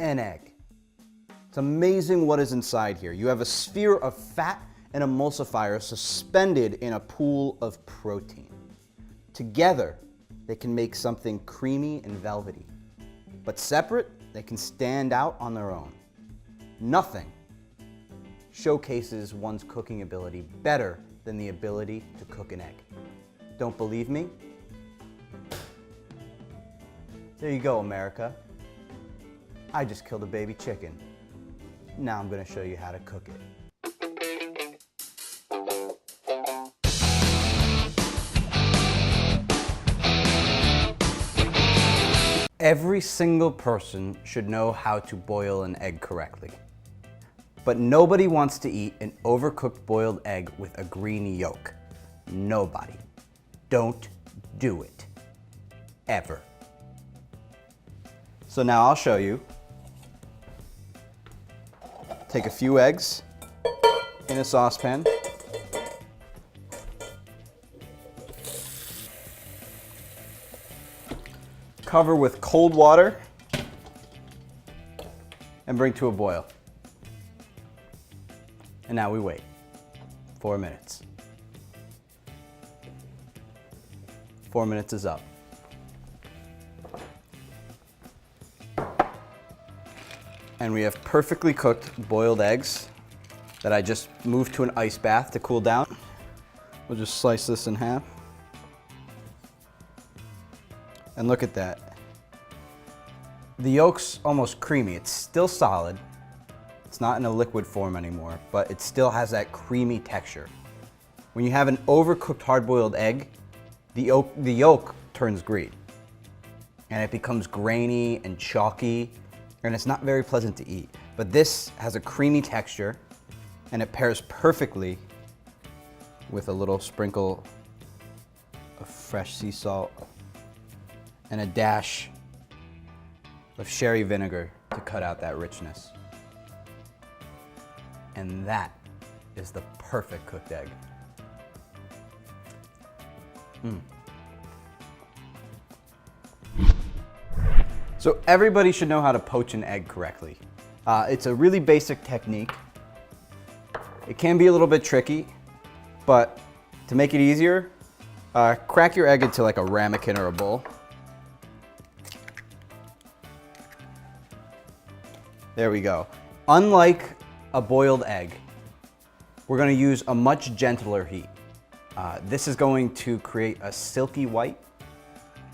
an egg. It's amazing what is inside here. You have a sphere of fat and emulsifier suspended in a pool of protein. Together, they can make something creamy and velvety. But separate, they can stand out on their own. Nothing showcases one's cooking ability better than the ability to cook an egg. Don't believe me? There you go, America. I just killed a baby chicken. Now I'm going to show you how to cook it. Every single person should know how to boil an egg correctly. But nobody wants to eat an overcooked boiled egg with a green yolk. Nobody. Don't do it. Ever. So now I'll show you. Take a few eggs in a saucepan. Cover with cold water and bring to a boil. And now we wait 4 minutes. 4 minutes is up. And we have perfectly cooked boiled eggs that I just moved to an ice bath to cool down. We'll just slice this in half. And look at that. The yolk's almost creamy. It's still solid. It's not in a liquid form anymore, but it still has that creamy texture. When you have an overcooked hard-boiled egg, the yolk turns green. And it becomes grainy and chalky, and it's not very pleasant to eat. But this has a creamy texture, and it pairs perfectly with a little sprinkle of fresh sea salt and a dash of sherry vinegar to cut out that richness. And that is the perfect cooked egg. So everybody should know how to poach an egg correctly. It's a really basic technique. It can be a little bit tricky, but to make it easier, crack your egg into like a ramekin or a bowl. There we go. Unlike a boiled egg, we're going to use a much gentler heat. This is going to create a silky white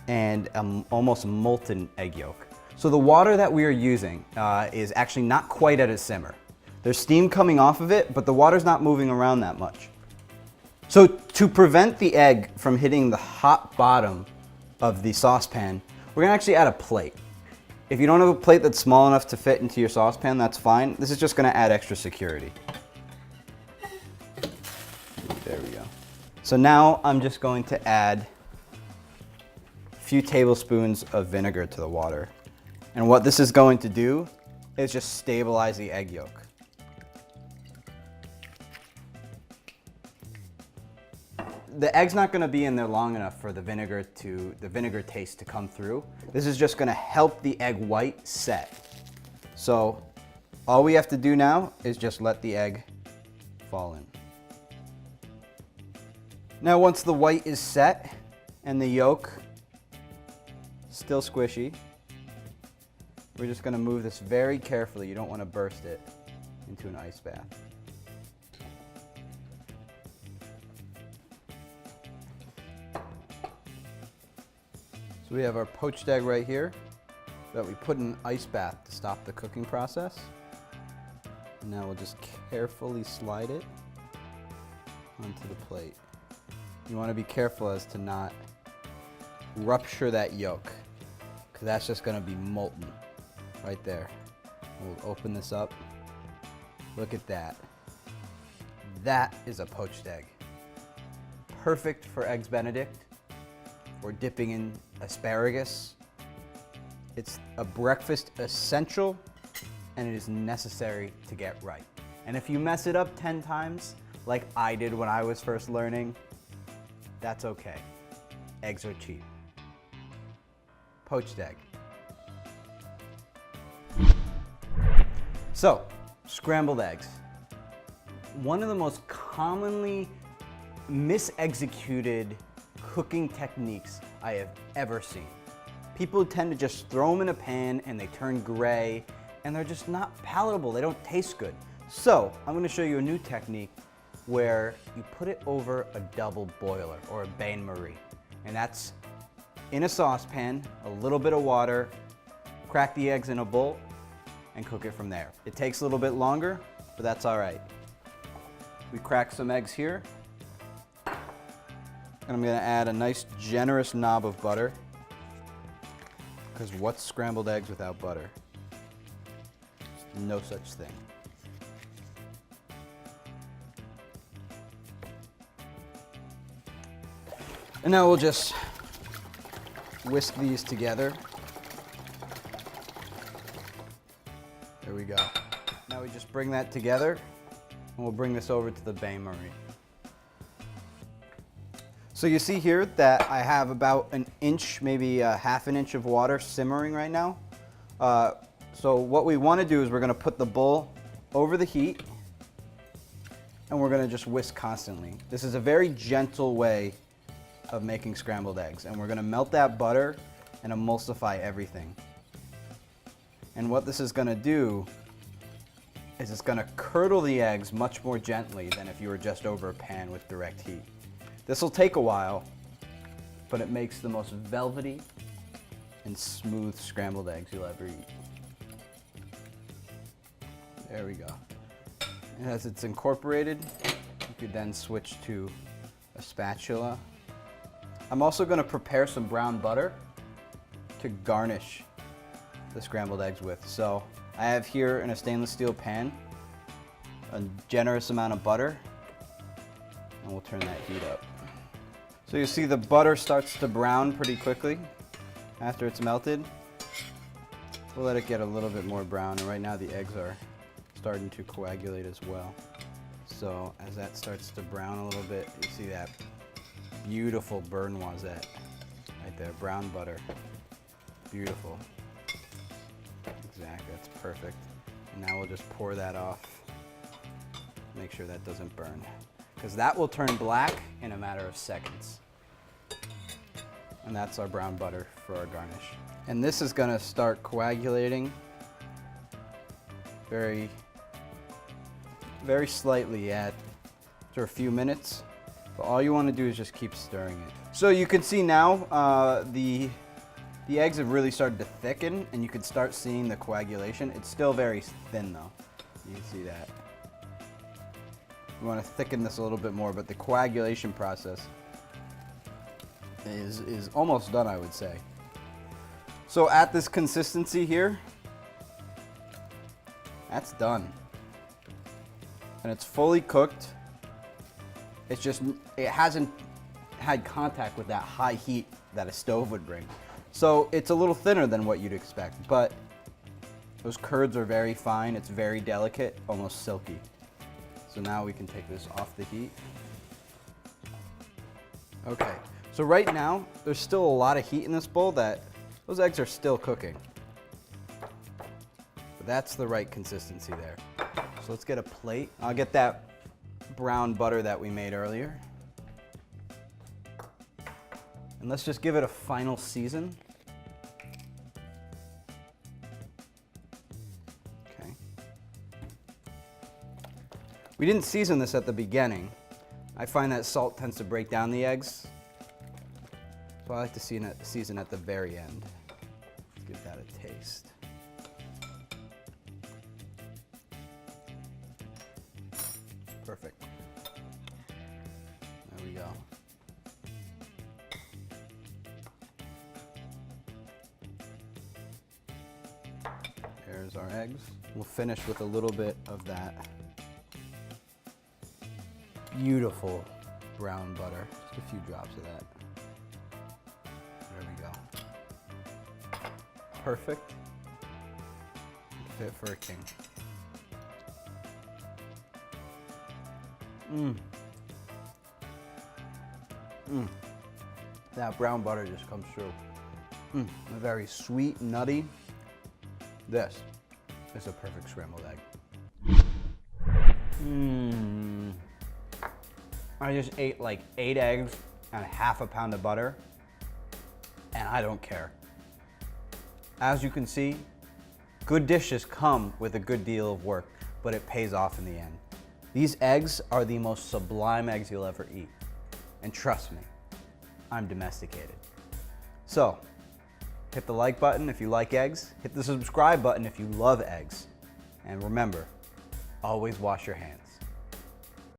and almost molten egg yolk. So the water that we are using is actually not quite at a simmer. There's steam coming off of it, but the water's not moving around that much. So to prevent the egg from hitting the hot bottom of the saucepan, we're going to actually add a plate. If you don't have a plate that's small enough to fit into your saucepan, that's fine. This is just going to add extra security. There we go. So now I'm just going to add a few tablespoons of vinegar to the water. And what this is going to do is just stabilize the egg yolk. The egg's not going to be in there long enough for the vinegar taste to come through. This is just going to help the egg white set. So all we have to do now is just let the egg fall in. Now once the white is set and the yolk still squishy, we're just going to move this very carefully. You don't want to burst it into an ice bath. So we have our poached egg right here that we put in an ice bath to stop the cooking process. And now we'll just carefully slide it onto the plate. You want to be careful as to not rupture that yolk, because that's just going to be molten right there. We'll open this up. Look at that. That is a poached egg. Perfect for Eggs Benedict or dipping in asparagus. It's a breakfast essential, and it is necessary to get right. And if you mess it up 10 times, like I did when I was first learning, that's okay. Eggs are cheap. Poached egg. So, scrambled eggs. One of the most commonly misexecuted cooking techniques I have ever seen. People tend to just throw them in a pan and they turn gray and they're just not palatable. They don't taste good. So, I'm going to show you a new technique where you put it over a double boiler or a bain-marie. And that's in a saucepan, a little bit of water, crack the eggs in a bowl, and cook it from there. It takes a little bit longer, but that's all right. We crack some eggs here. And I'm gonna add a nice generous knob of butter, because what's scrambled eggs without butter? No such thing. And now we'll just whisk these together. There we go. Now we just bring that together and we'll bring this over to the bain-marie. So you see here that I have about an inch, maybe a half an inch of water simmering right now. So what we want to do is we're going to put the bowl over the heat and we're going to just whisk constantly. This is a very gentle way of making scrambled eggs, and we're going to melt that butter and emulsify everything. And what this is going to do is it's going to curdle the eggs much more gently than if you were just over a pan with direct heat. This will take a while, but it makes the most velvety and smooth scrambled eggs you'll ever eat. There we go. And as it's incorporated, you could then switch to a spatula. I'm also going to prepare some brown butter to garnish the scrambled eggs with. So I have here in a stainless steel pan a generous amount of butter, and we'll turn that heat up. So you see the butter starts to brown pretty quickly after it's melted. We'll let it get a little bit more brown, and right now the eggs are starting to coagulate as well. So as that starts to brown a little bit, you see that beautiful burn noisette right there, brown butter. Beautiful. Exactly, that's perfect. And now we'll just pour that off. Make sure that doesn't burn, because that will turn black in a matter of seconds. And that's our brown butter for our garnish. And this is going to start coagulating very, very slightly after a few minutes. But all you want to do is just keep stirring it. So you can see now the eggs have really started to thicken, and you can start seeing the coagulation. It's still very thin though. You can see that. You want to thicken this a little bit more, but the coagulation process is almost done, I would say. So at this consistency here, that's done. And it's fully cooked. It's just, it hasn't had contact with that high heat that a stove would bring. So it's a little thinner than what you'd expect, but those curds are very fine. It's very delicate, almost silky. So now we can take this off the heat. Okay, so right now, there's still a lot of heat in this bowl that those eggs are still cooking. But that's the right consistency there. So let's get a plate. I'll get that brown butter that we made earlier. And let's just give it a final season. Okay. We didn't season this at the beginning. I find that salt tends to break down the eggs. So I like to season at the very end. Let's give that a taste. Perfect. There we go. There's our eggs. We'll finish with a little bit of that beautiful brown butter. Just a few drops of that. There we go. Perfect. Fit for a king. That brown butter just comes through. Very sweet, nutty. This It's a perfect scrambled egg. I just ate like 8 eggs and half a pound of butter, and I don't care. As you can see, good dishes come with a good deal of work, but it pays off in the end. These eggs are the most sublime eggs you'll ever eat. And trust me, I'm domesticated. So, hit the like button if you like eggs, hit the subscribe button if you love eggs, and remember, always wash your hands.